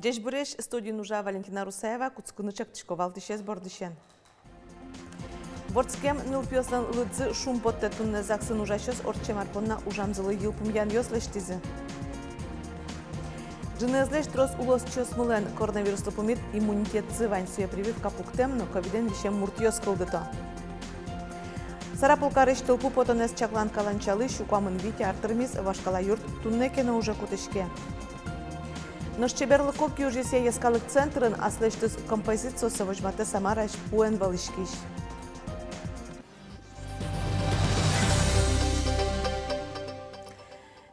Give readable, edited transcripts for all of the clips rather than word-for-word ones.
Деш буреш студии нужа Валентина Русаева, куцкунычак тишковал тишес бордышен. Борцкем нылпиослан лыдзы шум поттетунне заксын ужащос орчемарпонна ужамзылы йылпумьян йослештизи. Джинезлеш трос улос чосмылен коронавирус топумит иммунитет зывань суя прививка пуктемну ковиден вишем муртьос кылдыто. Сарапулкарыш тылпу потонес чаклан каланчалы щукамын витя артырмис вашкала юрт туннекена уже кутышке. Ношчеберлы кок южесе ескалык центрын аслештыз композицию совожмате самараш пуэн валышкиш.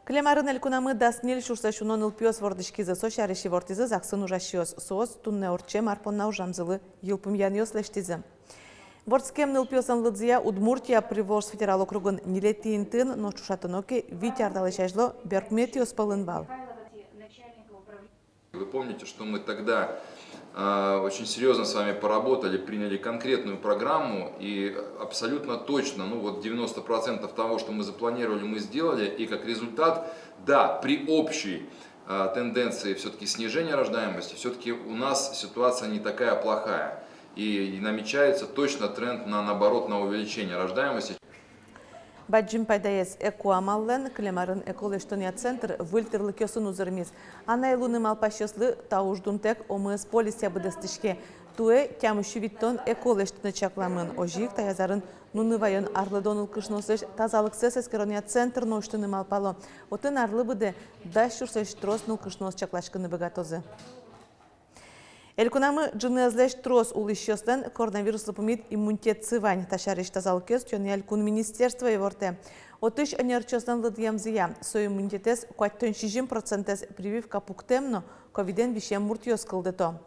Клемарын элькунамы даснил шурсашунон ылпиос вордышкизы сошарыши вортизы заксын ужащиос соос тунне орче марпонна ужамзылы йылпумьян йослештизы. Вордскем нылпиосан лыдзия Удмуртия Приволжск федерал округын нилетиинтын ношчушатыноки витярдалышажло беркметиос палынбал. Вы помните, что мы тогда очень серьезно с вами поработали, приняли конкретную программу и абсолютно точно, 90% того, что мы запланировали, мы сделали. И как результат, да, при общей тенденции все-таки снижения рождаемости, все-таки у нас ситуация не такая плохая. И намечается точно тренд наоборот на увеличение рождаемости. Баджим пайдаес экуамаллен, Клемарын эколештония центр выльтерлы кёсын узырмиз. Ана илуны малпащеслы тауждунтек омыс полисия быдыстышке. Туэ тямыщу виттон эколештоны чакламын. Ожик таязарын нунывайын арлыдон ылкышносыш тазалыксыз эскерония центр ноштыны малпало. Отын арлы быды дащурсыш трос нылкышнос чаклашкыны богатозы. Элькунамы джинезлеш трос улыщослен коронавируслы пумит иммунитет цывань. Ташариш тазалкес тёны элькун министерства еворте. Отыш анерчослен лыдьямзия. Со иммунитетес 4% прививка пуктемно ковиден вишем муртьос кылдыто.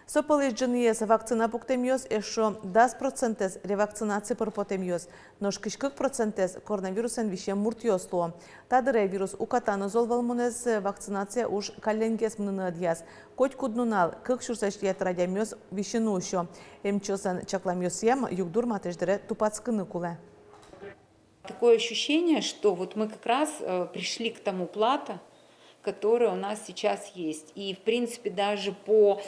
Сопалыш джинез вакцина пуктемьос эшо 10% ревакцинации порпотемьос. Нош кышкык процентес коронавирусен вишем муртьосло. Тадыре вирус укатаны золвалмунез вакцинация уж каленгес мныны адьяс. Коть куднунал, кык шурсаш ятрадямьос вишену ещё. Эмчосан чакламьос ям югдур матеждере тупацкыны куле. Такое ощущение, что вот мы как раз пришли к тому плато, которое у нас сейчас есть. И, в принципе, даже по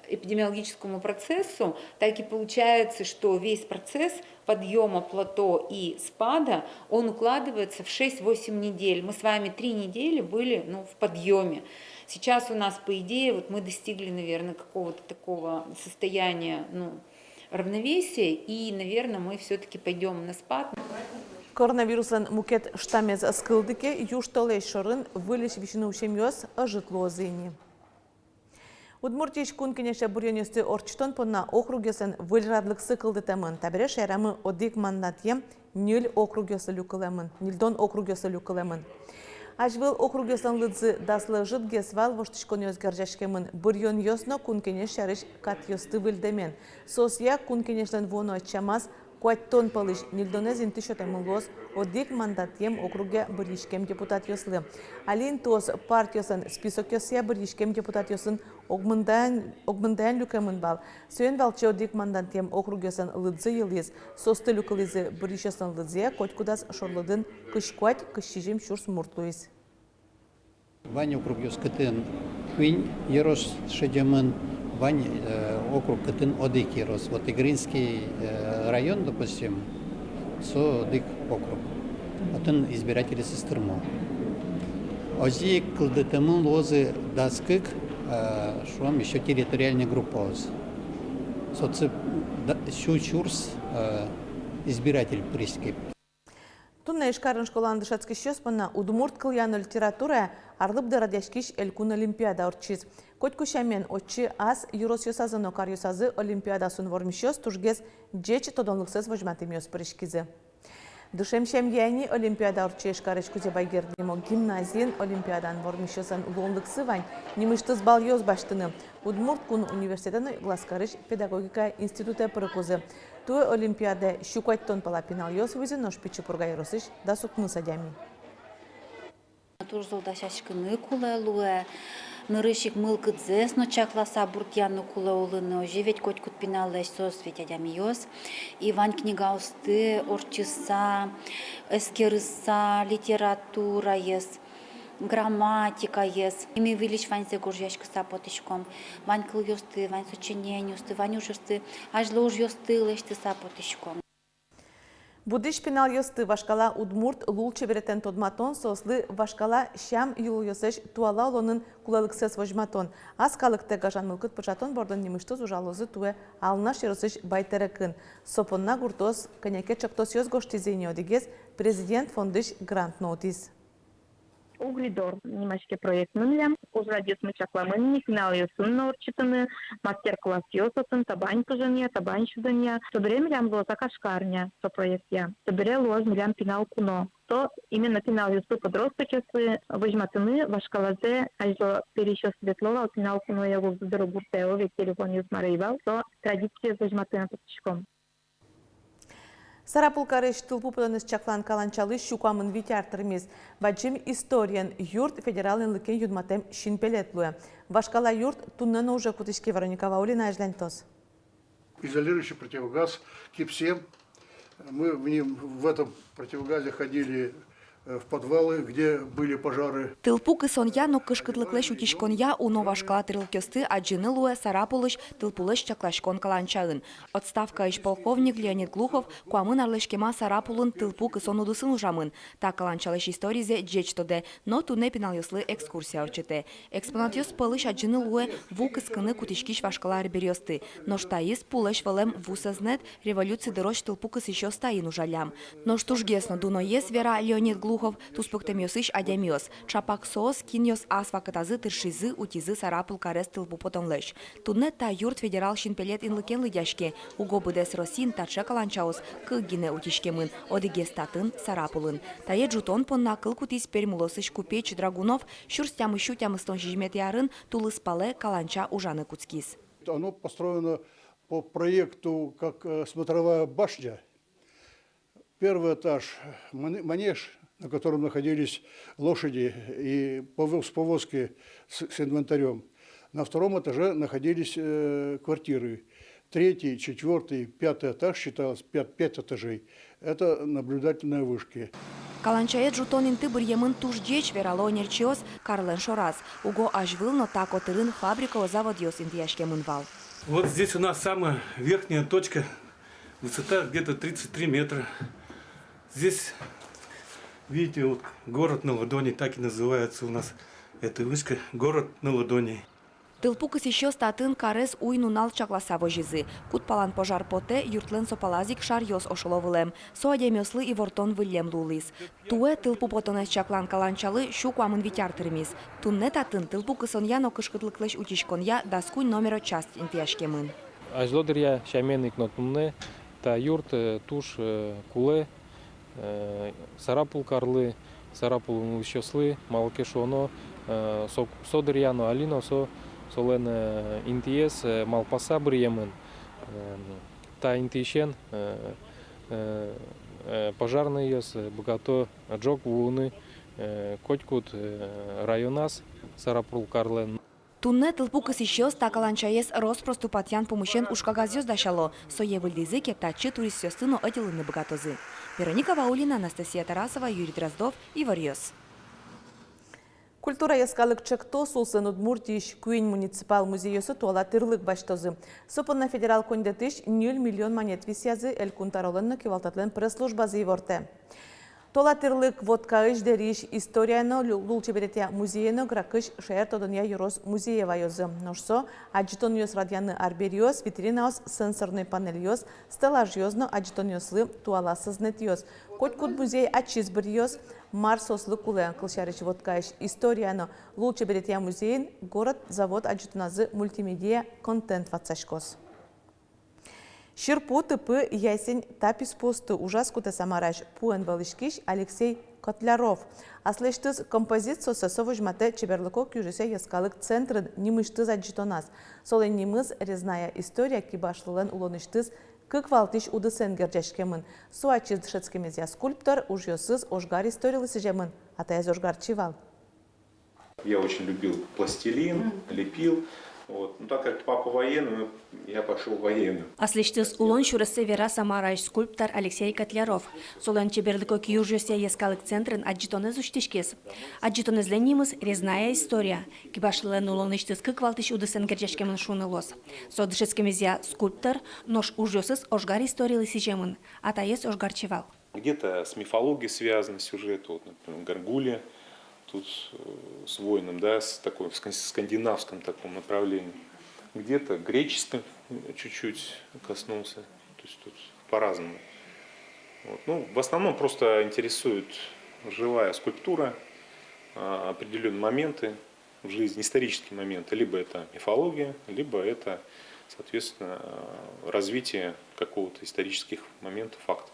эпидемиологическому процессу так и получается, что весь процесс подъема плато и спада, он укладывается в 6-8 недель. Мы с вами 3 недели были в подъеме. Сейчас у нас, по идее, вот мы достигли, наверное, какого-то такого состояния равновесия, и, наверное, мы все-таки пойдем на спад. Коронавирусан мукет штамез скылдыке юштолей шорын вылеш вишину шемьёс ажитло зыни. Удмуртиш кун кенеше бурьёнёсты орчтон понна округёсын выльрадлык сыкылдытамын. Табире шайрамы одик мандатьем нил округёсы люкылемын, нилдон округёсы люкылемын. Ажвыл округёсан лыдзы даслы жытгес вал воштышкон ёзгаржашкемын. Бурьён ёсно кун кенеш шарыш кат ёсты выльдемен. Сосья кун кенешлен воно чамас Куаттон палыш нильдонезин тышотамын лос одик мандатьем округе быришкем депутат ёслы. Алин тос партиясын список ёсия быришкем депутат ёсын огмындаyan люкемын бал. Сүйен валчы одик мандатьем округесын лыдзы йылыз. Состы люкылызы быришесын лыдзия котькудас шорлыдын кышкуать кышчижим шурс муртлуиз. Ваня округ ёскытын квинь ерос шедемын. Вань округ Кытын Одыки рос. Вот Игринский район, допустим, Одык округ. Атын избиратели сестырмо. Ози кылдытымын лозы даскык, шуам еще территориальная группа. Соци щучурс избиратель прискип. Тунна ишкарын школан дышацкий щёспана удмурт кыльян литература арлыбды радяшкиш элькун олимпиада орчиз. Котькушамен очи аз юросьёсазы нокарьёсазы олимпиадасын вормищёс тужгез джеч тодонлыксыз вожматымёс пришкизы. Душемшем яни олимпиада орчи ишкарыш кузе байгердимо гимназиен олимпиадан вормищёсан улонлыксы вань немыштыз бал ёз баштыны. Удмурт кун университетаны гласкарыш педагогика института пырыкузы. Туе олимпиада щукайттон пала пенал ёс вызы ношпичи пургайросыш да сукны садями. Турзолда шашкыны кулалуэ, нырышик мылкыдзес, но чакласа буртьяну кулаулыны, оживет котькут пиналэш сос ветядями ёс. Иван книгаусты, орчыса, эскерыса, литература ес. грамматика ес. Ими вилиш вань зе горжешка сапотишком. Вань кыл ёсты, вань сочинение ёсты, вань ужёсты, аж лож ёсты лешты сапотишком. Будиш пенал йосты вашкала удмурт лул чеберетен тодматон сослы вашкала шам юл йосеш туала олонын кулалыксес вожматон. Аскалыкте гажан мылкыт пычатон бордон немыштоз ужалозы туе алнаш йосеш байтерекын. Сопонна гуртос коньяке чактос йоз гоштизеньо дегез президент фондыш грант нотис. Углидор немашке проект мынлям, ужрадиос мычакламын, финал йосынны орчитыны, мастер-класс йосатын, табань пыжыния, табань чудыния. Собере милям лоза кашкарня, со проект я. Собере лоз милям пинал куно. То именно пинал йосы подросточесы, выжматыны, вашкалазе, ажо перещё светлова, пинал куно я в дорогу тео, ведь телефон юзмарыйвал, то традиция выжматына подчиком. Сарапулкарыш тылпу пыланыс чаклан каланчалы щукамын витяртырмез. Баджим историян юрт федерален лыкен юдматем шинпелетлуя. Вашкала юрт туннена уже кутышки Вероника Ваулина ажлянтос. Изолирующий противогаз КИП-7. Мы в этом противогазе ходили в подвалы, где были пожары. Тылпу кысонья, но кышкытлыклеш утишконья уно вашкала тырылкёсты аджинылуэ сарапулыш тылпулыш чаклашкон каланчаын. Отставка иш полковник Леонид Глухов куамын арлышкема сарапулын тылпу кысон удысын ужамын. Та каланчалыш историзе джечтоде, но туне пиналёслы экскурсия орчете. Экспонатёс пылыш аджинылуэ ву кыскыны кутишкиш вашкала арберёсты. Но штаис пулыш валем вусазнет революции дорож тылпу кыс ещё стаин ужалям. Но штужгесно дуно ес вера Леонид Глухов туспыктемёсыш адямёс. Чапак соос киньёс асвакатазы тыршизы утизы сарапыл карес тылпу потонлеш. Тудне та юрт федерал шинпелет инлыкен лыдяшке. Уго быдес росин таче каланчаос кылгине утишкемын, одыге статын сарапулын. Тае джутон понна кыл кутис пермулосыш купеч Драгунов щурстямы щутямыстон жижмет ярын тулыс пале каланча ужаны куцкис. Оно построено по проекту как смотровая башня. Первый этаж – манеж, на котором находились лошади и с повозки с инвентарем. На втором этаже находились квартиры. Третий, четвертый, пятый этаж, считалось 5 этажей. Это наблюдательные вышки. Каланчаед жутонин тыбыр емын туш джеч верало нерчиос Карлен Шораз. Уго ажвыл, но так отырын фабрика завод йос индияшке мынвал. Вот здесь у нас самая верхняя точка. Высота где-то 33 метра. Здесь, видите, вот город на ладони, так и называется у нас эта вышка, город на ладони. Тылпу кыс еще статын карес уйнунал чакласа вожизы. Кут палан пожар поте юртлен сопалазик шарьос ошоловылем. Соадемёслы и вортон вылем лулис. Туэ тылпу потонес чаклан каланчалы щукуамын витяртырмис. Тунне татын тылпу кысонья но кышкытлыклеш утишконья даскунь номеро часть интияшкемын. Ажлодырья шаменник нотунне, та юрт туш куле, сарапул карлы, сарапул мылщослы, малкешоно, содырьяно алино со солен интиес малпаса бриемен, та интишен пожарный ес богато джок вуны, котькут районас сарапул карлен. Тунне тылпу кыс еще стакаланчаес роспроступатьян помощен ушкагазёс дашало. Сое выльдызы кептачы турист сёстыно отделыны богатозы. Вероника Ваулина, Анастасия Тарасова, Юрий Дроздов и Варьёс. Культура яскалык чекто сулсын Удмуртиш Куин муниципал музейосы туала тырлык баштозы. Сопынна федерал кондетыш 0 миллион монет висязы эль кунтаролынны кивалтатлен пресс-службазы иворте. Тола тырлык водка иш дериш историяно лулчеберетя музейно гракыш шер тодония юрос музеева йозы. Ношсо аджитон йос радияны арбериос, витринаос сенсорный панель йос, стеллаж йозно аджитон йослы туала сызнет йос. Котькут музей ачиз бір йос, Марс ослы куле кылшарыш водка иш историяно лулчеберетя музейн город завод аджитоназы мультимедиа контент ватсашкос. Ширпу тыпы ясень тапис посты ужас кута самараш пуэн балышкиш Алексей Котляров. Аслештыз композицию сосовыжмате чеберлыко кюжесе яскалык центрын нимыштыз аджитоназ. Солен нимыз резная история кибашлылен улоныштыз кыквалтиш удысен герджешкемын. Суачиз шецкемезя скульптор ужьосыз ожгар историлы сижемын. Атаяз ожгар чивал. Я очень любил пластилин, лепил. Вот. Ну, так как папа военный, я пошел военным. Аслиштыз улон шурысы вера самарайш скульптор Алексей Котляров. Солон чеберлико киюжуся ескалык центрын аджитонез уштишкес. Аджитонез ленимыз резная история. Кибашлылен улоныштыз кыквалтыш удысын герчешкемын шунылос. Содышецкемезя скульптор, нож ужёсыз ожгар историялы сижемын. Атаес ожгарчевал. Где-то с мифологией связан сюжет, вот, например, Гаргулья, тут с воином, да, с такой, в скандинавском таком направлении. Где-то греческом чуть-чуть коснулся, то есть тут по-разному. Вот. Ну, в основном просто интересует живая скульптура, определенные моменты в жизни, исторические моменты. Либо это мифология, либо это, соответственно, развитие какого-то исторических моментов, фактов.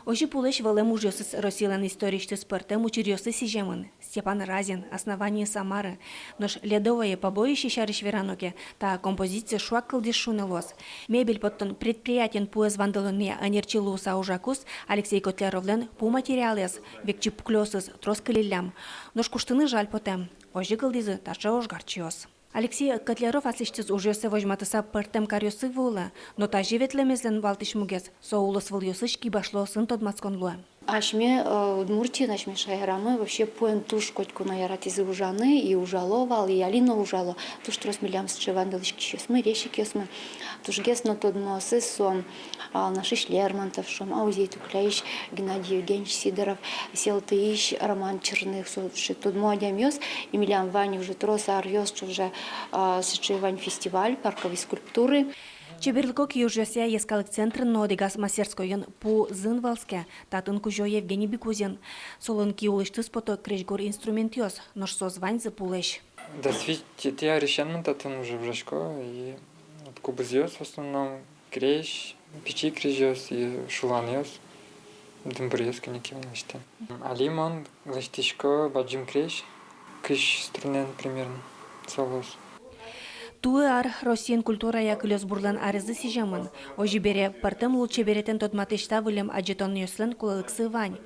Ожи пулеш валем ужёсыз Россиялен историчтыз пыртем учерёсы сижемын. Степан Разин, основание Самары. Нож ледовое побоище шариш вераноке, та композиция шуак кылдиш шунылос. Мебель поттон предприятен пуэз вандалоне анерчилуса ужакус Алексей Котляровлен пу материалес, векчи пуклёсыз троскалилям. Нож куштыны жаль потем. Ожи кылдизы таша ожгарчиос. Алексей Котляров аслиштыз ужёсы вожматыса пыртем карёсы вула, но та живетлемезлен валтыш мугес, соулос выльёсыш кибашло сын тодмацконлуа. Ашме Удмуртия, нашми шайрамы вообще поен туш котку на яратизы ужаны и ужаловал, и Алина ужало. Туш трос милям с чевандалышки чесмы, решики есмы. Туш гес но тодносы сом нашиш Лермонтов, шом Аузей Тукляич, Геннадий Евгеньевич Сидоров, Сел Таищ, Роман Черных, тодмо адямёс, и милям Вани уже троса арьёс, уже сычевань фестиваль парковой скульптуры. Чеберлико киюжёся ескалык центр нодигас мастерскойын пу зынвалске, татын кужо Евгений Бекузин. Солын киулыштыз пото крешгор инструментиос, нож созвань запулеш. Да, свить я решен татын уже в Рожко, и кубызёс в основном креш, печи крежёс и шуланёс, дымбурёс коньяки вынашты. А лимон, лаштишко, баджим креш, кыш струнен примерно, солос. Туар Россиян культура якылёс бурлан арызы сижемын. Ожи бере партым лучше беретен тодматышта вылем аджетон ёслен кулалыксы Вань.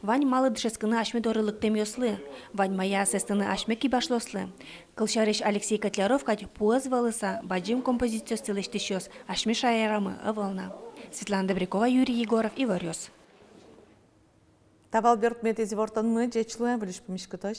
Вань малы дышескыны ашме дорылыктем ёслы. Вань моя сестыны ашме кибашлослы. Кылшарыш Алексей Котляров кать пуаз валыса, баджим композициё стилыштышёс, ашме шайрамы ывылна. Светлана Добрякова, Юрий Егоров, Иварёс. Тавал Бёрт метези вортан мы, джечлы, вылиш помешкаташ.